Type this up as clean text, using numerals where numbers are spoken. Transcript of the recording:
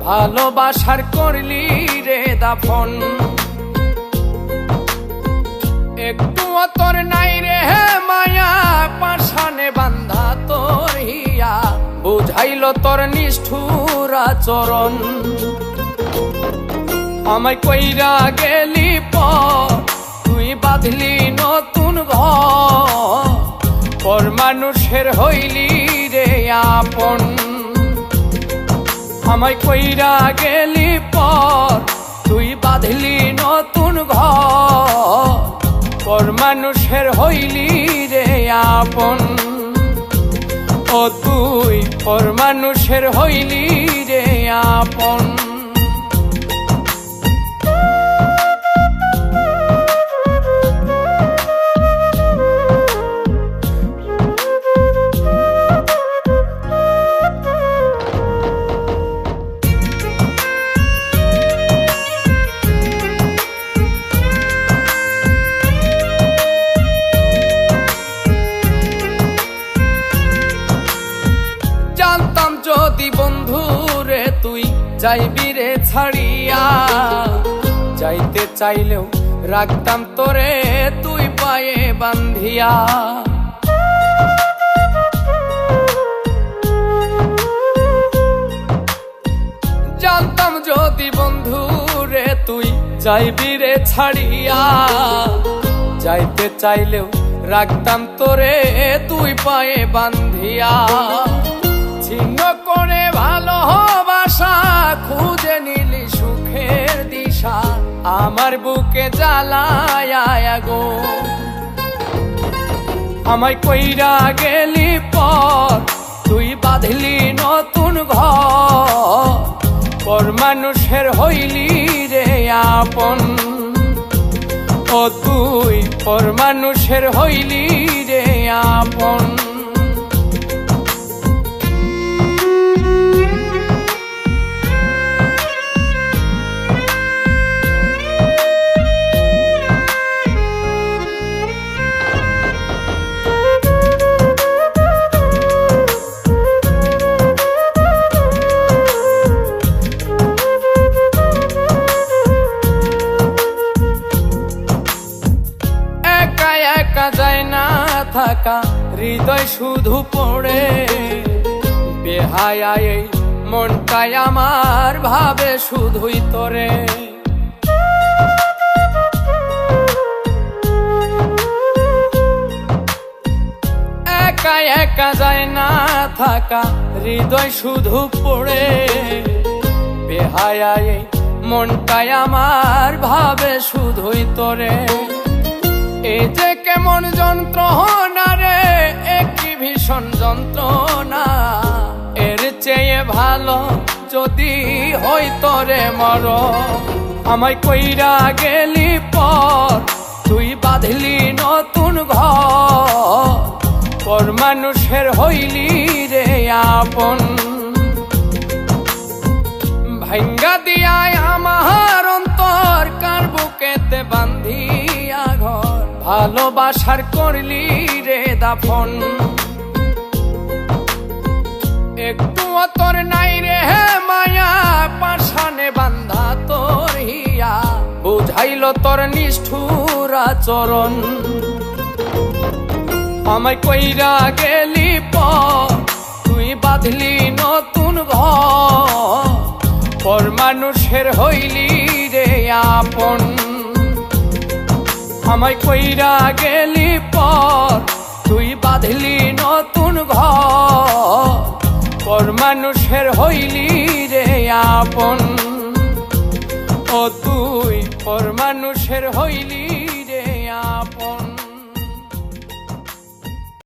ভালোবাসার করলি রে দাফন। একটুও তোর নাই রে মায়া, পাশানে বান্ধা তোর হিয়া, বুঝাইল তোর নিষ্ঠুর আচরণ। আমায় কইরা গেলি পর, তুই বাঁধলি নতুন ঘর, পর মানুষের হইলি রে আপন। আমায় কইরা গেলি পর, তুই বাঁধলি নতুন ঘর, পর মানুষের হইলি রে আপন। ও তুই পর মানুষের হইলি রে আপন। জানতাম যদি বন্ধু রে তুই যাইবি রে ছাড়িয়া, যাইতে চাইলেও রাখতাম তোরে তুই পায়ে বান্ধিয়া। জানতাম যদি বন্ধু রে তুই যাইবি রে ছাড়িয়া, যাইতে চাইলেও রাখতাম তোরে তুই পায়ে বান্ধিয়া। ছিন্ন করে ভালোবাসা খুঁজে নিলি সুখের দিশা, আমার বুকে জ্বালায় গো। আমায় কইরা গেলি পর, তুই বাঁধলি নতুন ঘর, পর মানুষের হইলি রে আপন। ও তুই পর মানুষের হইলি রে আপন। একা যায় না থাকা, হৃদয় শুধু পড়ে, বেহায়া এই মনটাই আমার ভাবে শুধুই তোরে। একা একা যায় না থাকা, হৃদয় শুধু পড়ে, বেহায়া এই মনটাই আমার ভাবে শুধুই তোরে। এ যে কেমন যন্ত্রণা রে, একই ভীষণ যন্ত্রণা, এর চেয়ে ভালো যদি হইতো রে মর। আমায় কইরা গেলি পর, তুই বাঁধলি নতুন ঘর, পর মানুষের হইলি রে আপন। ভাঙ্গা দিয়ায় আমার অন্তর, কার বুকেতে বান্ধিয়া ঘর, ভালোবাসার করলি রে দাফন। একটুও তোর নাই রে মায়া, পাশানে বান্ধা তোর হিয়া, বুঝাইল তোর নিষ্ঠুর আচরণ। আমায় কইরা গেলি পর, তুই বাঁধলি নতুন ঘর, পর মানুষের হইলি রে আপন। আমায় কইরা গেলি পর, তুই বাঁধলি নতুন ঘর, পর মানুষের হইলি রে আপন। ও তুই পর